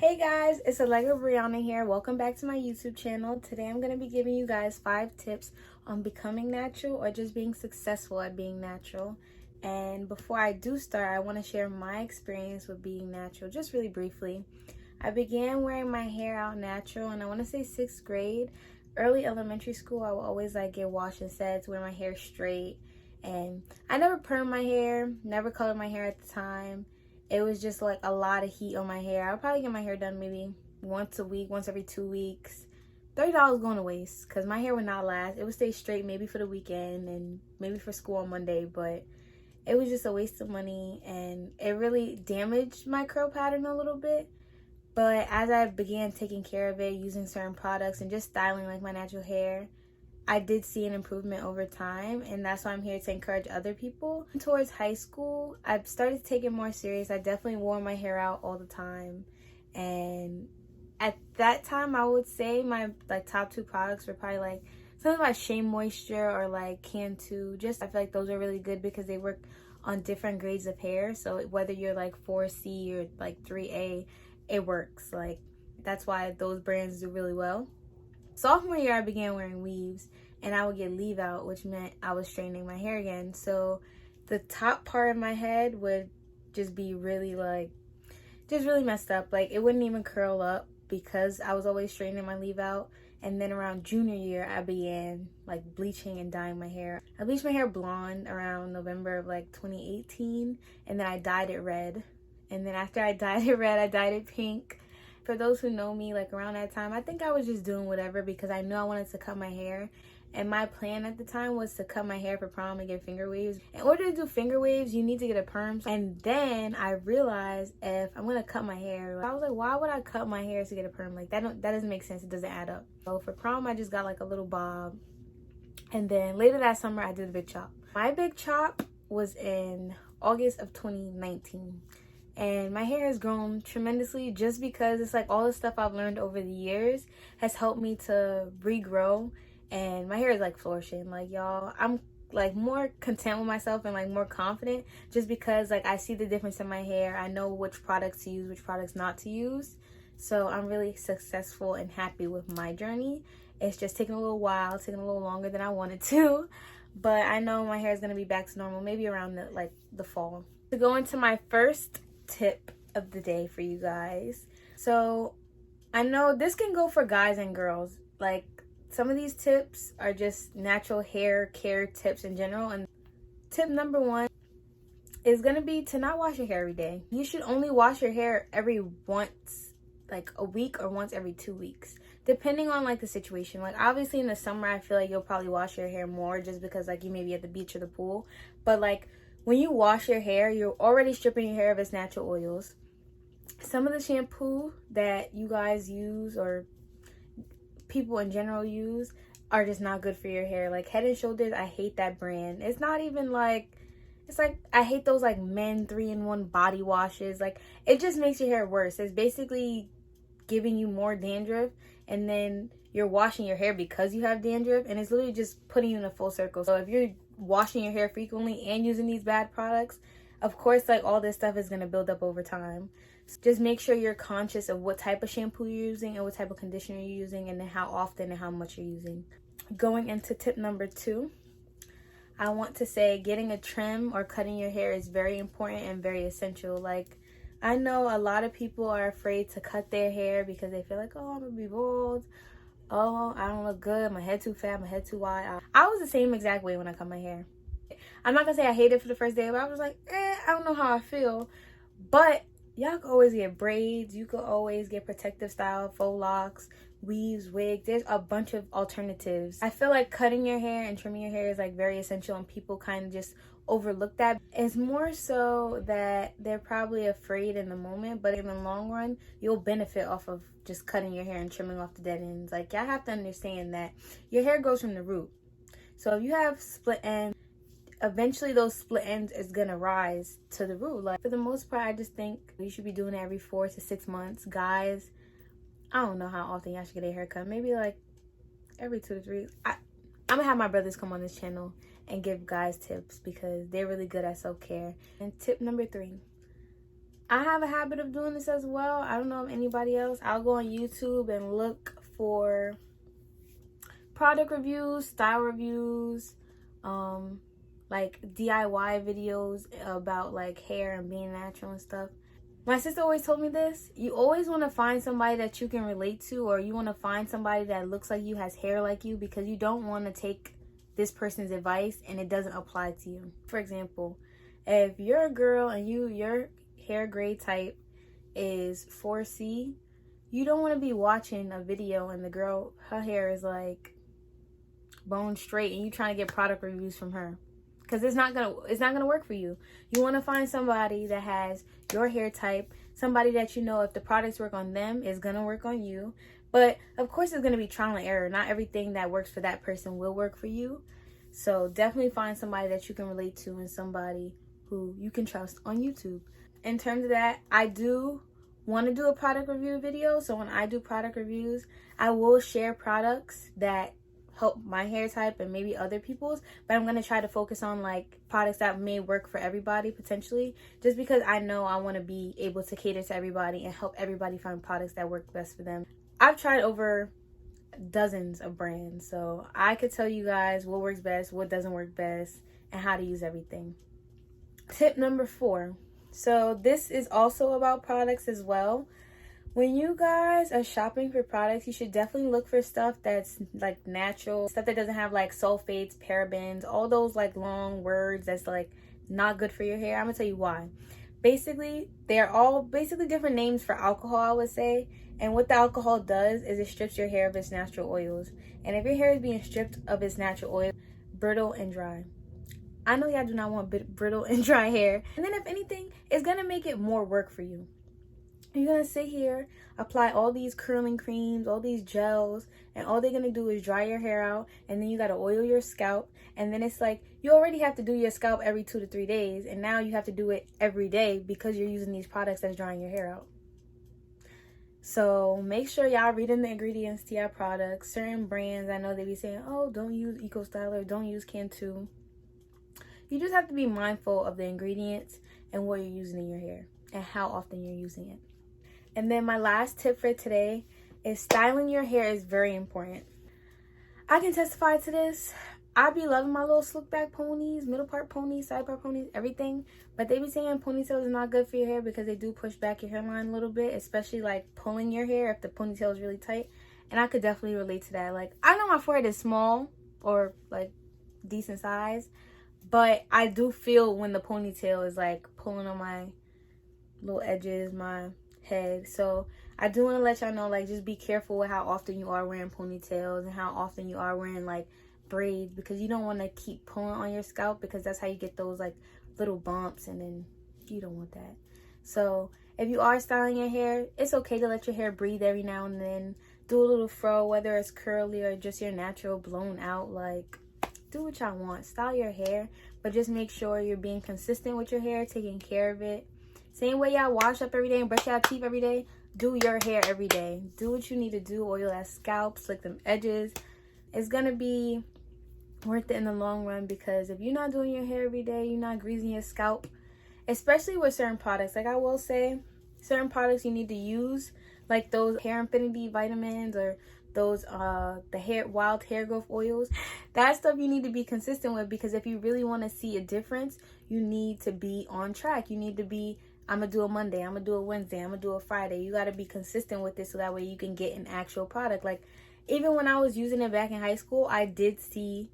Hey guys, it's Alegra Brianna here. Welcome back to my YouTube channel. Today I'm going to be giving you guys 5 tips on becoming natural or just being successful at being natural. And before I do start, I want to share my experience with being natural just really briefly. I began wearing my hair out natural and I want to say 6th grade. Early elementary school, I would always get washed and sets, wear my hair straight. And I never permed my hair, never colored my hair at the time. It was just a lot of heat on my hair. I would probably get my hair done maybe once a week, once every 2 weeks. $30 going to waste because my hair would not last. It would stay straight maybe for the weekend and maybe for school on Monday, but it was just a waste of money and it really damaged my curl pattern a little bit. But as I began taking care of it, using certain products and just styling my natural hair, I did see an improvement over time, and that's why I'm here to encourage other people. Towards high school, I started to take it more serious. I definitely wore my hair out all the time, and at that time, I would say my top 2 products were probably something like Shea Moisture or Cantu. Just I feel like those are really good because they work on different grades of hair. So whether you're 4C or 3A, it works. That's why those brands do really well. Sophomore year, I began wearing weaves, and I would get leave out, which meant I was straightening my hair again. So the top part of my head would just be really just really messed up. It wouldn't even curl up because I was always straightening my leave out. And then around junior year, I began bleaching and dyeing my hair. I bleached my hair blonde around November of 2018, and then I dyed it red. And then after I dyed it red, I dyed it pink. For those who know me, around that time, I think I was just doing whatever because I knew I wanted to cut my hair. And my plan at the time was to cut my hair for prom and get finger waves. In order to do finger waves, you need to get a perm. And then I realized if I'm going to cut my hair, I was why would I cut my hair to get a perm? That doesn't make sense. It doesn't add up. So for prom, I just got a little bob. And then later that summer, I did a big chop. My big chop was in August of 2019. And my hair has grown tremendously just because it's all the stuff I've learned over the years has helped me to regrow, and my hair is flourishing. Y'all, I'm more content with myself and more confident just because I see the difference in my hair. I know which products to use, which products not to use. So I'm really successful and happy with my journey. It's just taking a little while, taking a little longer than I wanted to, but I know my hair is going to be back to normal maybe around the fall. To go into my first tip of the day for you guys. So I know this can go for guys and girls. Some of these tips are just natural hair care tips in general, and tip number 1 is gonna be to not wash your hair every day. You should only wash your hair every once a week or once every 2 weeks, depending on the situation. Obviously in the summer I feel you'll probably wash your hair more just because you may be at the beach or the pool, but when you wash your hair, you're already stripping your hair of its natural oils. Some of the shampoo that you guys use or people in general use are just not good for your hair. Head and Shoulders, I hate that brand. It's not even it's I hate those men 3-in-1 body washes. It just makes your hair worse. It's basically giving you more dandruff, and then you're washing your hair because you have dandruff, and it's literally just putting you in a full circle. So if you're washing your hair frequently and using these bad products, of course all this stuff is going to build up over time. So just make sure you're conscious of what type of shampoo you're using and what type of conditioner you're using, and then how often and how much you're using. Going into tip number 2, I want to say getting a trim or cutting your hair is very important and very essential. I know a lot of people are afraid to cut their hair because they feel oh, I'm gonna be bald. Oh, I don't look good. My head too fat, my head too wide. I was the same exact way when I cut my hair. I'm not gonna say I hated it for the first day, but I was I don't know how I feel. But y'all can always get braids. You could always get protective style, faux locks, weaves, wigs. There's a bunch of alternatives. I feel cutting your hair and trimming your hair is very essential, and people kind of just overlook that. It's more so that they're probably afraid in the moment, but in the long run you'll benefit off of just cutting your hair and trimming off the dead ends. Y'all have to understand that your hair grows from the root. So if you have split ends, eventually those split ends is gonna rise to the root. For the most part, I just think you should be doing it every 4 to 6 months. Guys, I don't know how often y'all should get a haircut. Maybe every 2 to 3. I'm gonna have my brothers come on this channel and give guys tips because they're really good at self-care. And tip number 3, I have a habit of doing this as well. I don't know if anybody else. I'll go on YouTube and look for product reviews, style reviews, like DIY videos about like hair and being natural and stuff. My sister always told me this. You always want to find somebody that you can relate to, or you want to find somebody that looks like you, has hair like you, because you don't want to take this person's advice and it doesn't apply to you. For example, if you're a girl and your hair grade type is 4C, you don't want to be watching a video and the girl, her hair is like bone straight and you trying to get product reviews from her, because it's not gonna work for you. You want to find somebody that has your hair type, somebody that you know if the products work on them is gonna work on you. But of course it's gonna be trial and error. Not everything that works for that person will work for you. So definitely find somebody that you can relate to and somebody who you can trust on YouTube. In terms of that, I do want to do a product review video. So when I do product reviews, I will share products that help my hair type and maybe other people's, but I'm going to try to focus on like products that may work for everybody potentially, just because I know I want to be able to cater to everybody and help everybody find products that work best for them. I've tried over dozens of brands, so I could tell you guys what works best, what doesn't work best, and how to use everything. Tip number 4. So this is also about products as well. When you guys are shopping for products, you should definitely look for stuff that's like natural, stuff that doesn't have like sulfates, parabens, all those like long words that's like not good for your hair. I'm gonna tell you why. Basically, they're all basically different names for alcohol, I would say. And what the alcohol does is it strips your hair of its natural oils. And if your hair is being stripped of its natural oil, brittle and dry. I know y'all do not want brittle and dry hair. And then if anything, it's gonna make it more work for you. You're going to sit here, apply all these curling creams, all these gels, and all they're going to do is dry your hair out, and then you got to oil your scalp, and then it's like you already have to do your scalp every 2 to 3 days, and now you have to do it every day because you're using these products that's drying your hair out. So make sure y'all reading the ingredients to your products. Certain brands, I know they be saying, oh, don't use Eco Styler, don't use Cantu. You just have to be mindful of the ingredients and what you're using in your hair and how often you're using it. And then my last tip for today is styling your hair is very important. I can testify to this. I be loving my little slick back ponies, middle part ponies, side part ponies, everything. But they be saying ponytails is not good for your hair because they do push back your hairline a little bit, especially like pulling your hair if the ponytail is really tight. And I could definitely relate to that. Like, I know my forehead is small or like decent size, but I do feel when the ponytail is like pulling on my little edges, my head. So I do want to let y'all know, like, just be careful with how often you are wearing ponytails and how often you are wearing like braids, because you don't want to keep pulling on your scalp, because that's how you get those like little bumps, and then you don't want that. So if you are styling your hair, it's okay to let your hair breathe every now and then. Do a little fro, whether it's curly or just your natural blown out. Like, do what y'all want, style your hair, but just make sure you're being consistent with your hair, taking care of it. Same way y'all wash up every day and brush your teeth every day, do your hair every day. Do what you need to do. Oil that scalp, slick them edges. It's going to be worth it in the long run, because if you're not doing your hair every day, you're not greasing your scalp, especially with certain products. Like, I will say, certain products you need to use, like those hair infinity vitamins or those the wild hair growth oils. That stuff you need to be consistent with, because if you really want to see a difference, you need to be on track. You need to be, I'm gonna do a Monday, I'm gonna do a Wednesday, I'm gonna do a Friday. You got to be consistent with this so that way you can get an actual product. Like, even when I was using it back in high school, I did see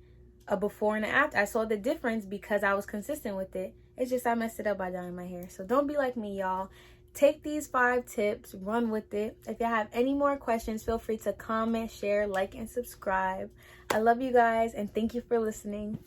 a before and an after. I saw the difference because I was consistent with it. It's just I messed it up by dyeing my hair. So don't be like me, y'all. Take these 5 tips, run with it. If y'all have any more questions, feel free to comment, share, like, and subscribe. I love you guys, and thank you for listening.